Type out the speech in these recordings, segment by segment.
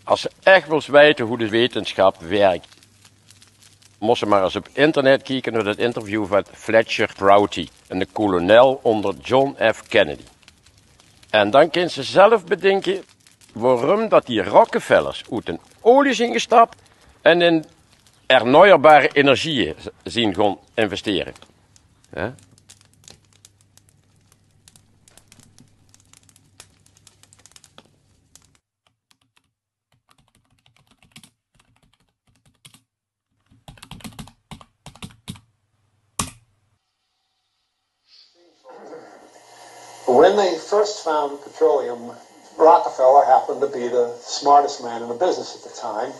Als je echt wilt weten hoe de wetenschap werkt, moest je maar eens op internet kijken naar het interview van Fletcher Prouty, een kolonel onder John F. Kennedy. En dan kun je zelf bedenken waarom dat die Rockefellers uit een olie zijn gestapt en in erneuerbare energieën zien gaan investeren. Ja? When they first found petroleum, Rockefeller happened to be the smartest man in the business at the time.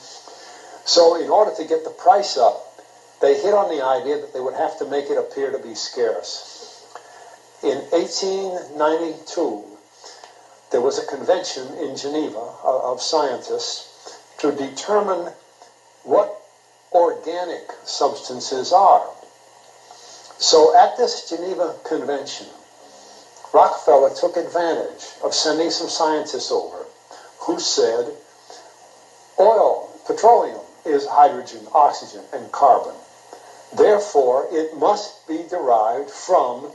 So in order to get the price up, they hit on the idea that they would have to make it appear to be scarce. In 1892, there was a convention in Geneva of scientists to determine what organic substances are. So at this Geneva convention, Rockefeller took advantage of sending some scientists over who said oil, petroleum, is hydrogen, oxygen, and carbon. Therefore, it must be derived from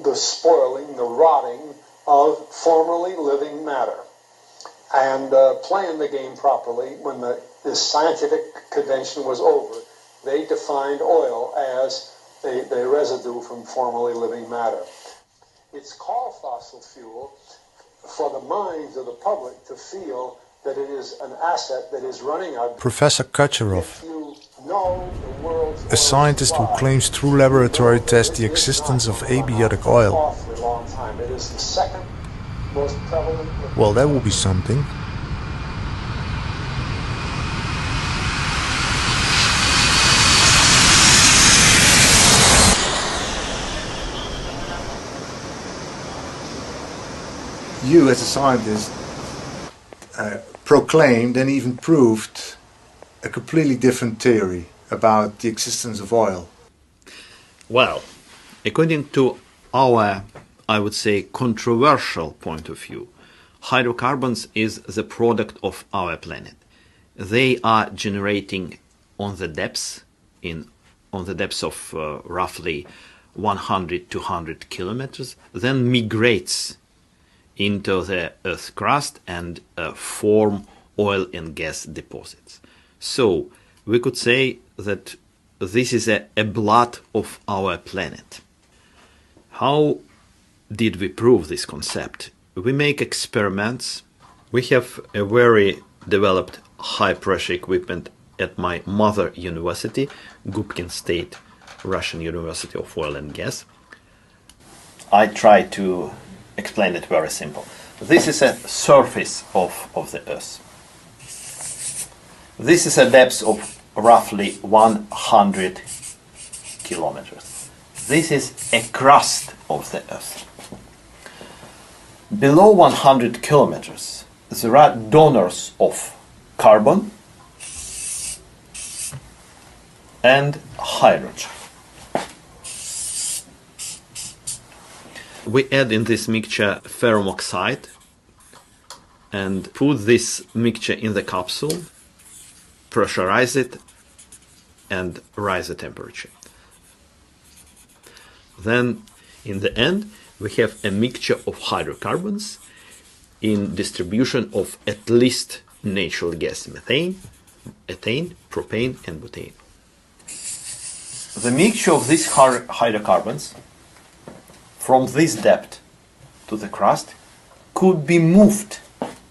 the spoiling, the rotting of formerly living matter. And playing the game properly, when this scientific convention was over, they defined oil as a residue from formerly living matter. It's called fossil fuel for the minds of the public to feel that it is an asset that is running out. Professor Kacharov, a scientist who claims through laboratory tests the existence of abiotic oil. Well, that will be something. You, as a scientist, proclaimed and even proved a completely different theory about the existence of oil. Well, according to our, I would say, controversial point of view, hydrocarbons is the product of our planet. They are generating on the depths of roughly 100-200 kilometers, then migrates into the Earth's crust and form oil and gas deposits. So we could say that this is a blood of our planet. How did we prove this concept? We make experiments. We have a very developed high-pressure equipment at my mother university, Gubkin State, Russian University of Oil and Gas. I try to explain it very simple. This is a surface of the Earth. This is a depth of roughly 100 kilometers. This is a crust of the Earth. Below 100 kilometers, there are donors of carbon and hydrogen. We add in this mixture ferrum oxide and put this mixture in the capsule, pressurize it and raise the temperature. Then in the end we have a mixture of hydrocarbons in distribution of at least natural gas methane, ethane, propane and butane. The mixture of these hydrocarbons from this depth to the crust could be moved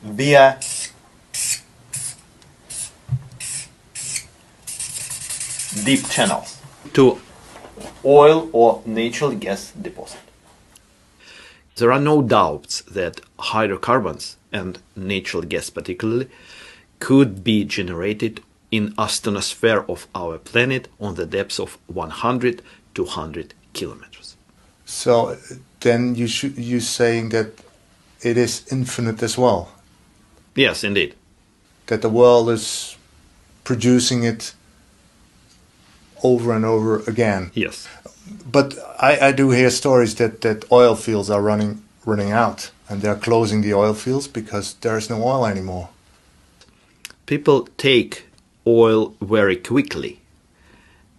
via deep channels to oil or natural gas deposit. There are no doubts that hydrocarbons, and natural gas particularly, could be generated in astronosphere of our planet on the depths of 100 to 100 kilometers. So then you're saying that it is infinite as well? Yes, indeed. That the world is producing it over and over again? Yes. But I do hear stories that oil fields are running out and they're closing the oil fields because there is no oil anymore. people take oil very quickly.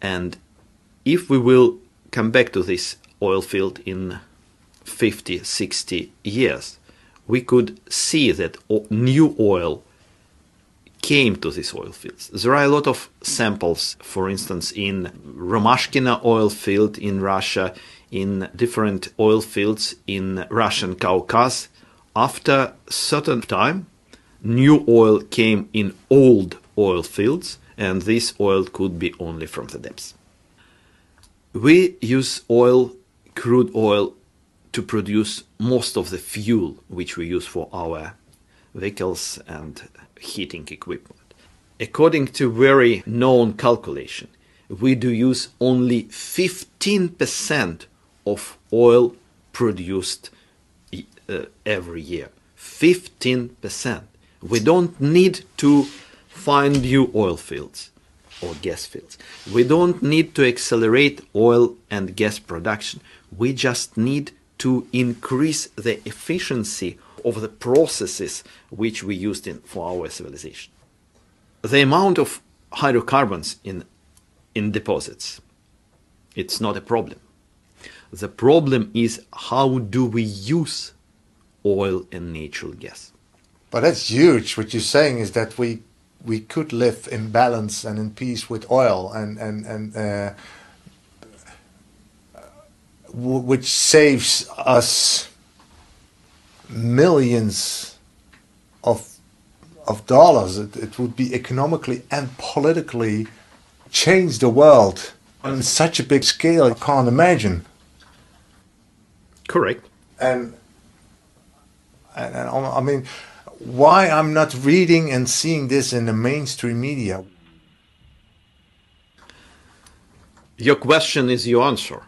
And if we will come back to this oil field in 50, 60 years, we could see that new oil came to these oil fields. There are a lot of samples, for instance, in Romashkina oil field in Russia, in different oil fields in Russian Caucasus. After a certain time, new oil came in old oil fields, and this oil could be only from the depths. We use oil, crude oil, to produce most of the fuel which we use for our vehicles and heating equipment. According to very known calculation, we do use only 15% of oil produced every year. 15%. We don't need to find new oil fields or gas fields. We don't need to accelerate oil and gas production. We just need to increase the efficiency of the processes which we used for our civilization. The amount of hydrocarbons in deposits, it's not a problem. The problem is how do we use oil and natural gas. But that's huge. What you're saying is that we could live in balance and in peace with oil, and which saves us millions of dollars. It would be economically and politically change the world on such a big scale. I can't imagine. Correct. And I mean, why I'm not reading and seeing this in the mainstream media? Your question is your answer.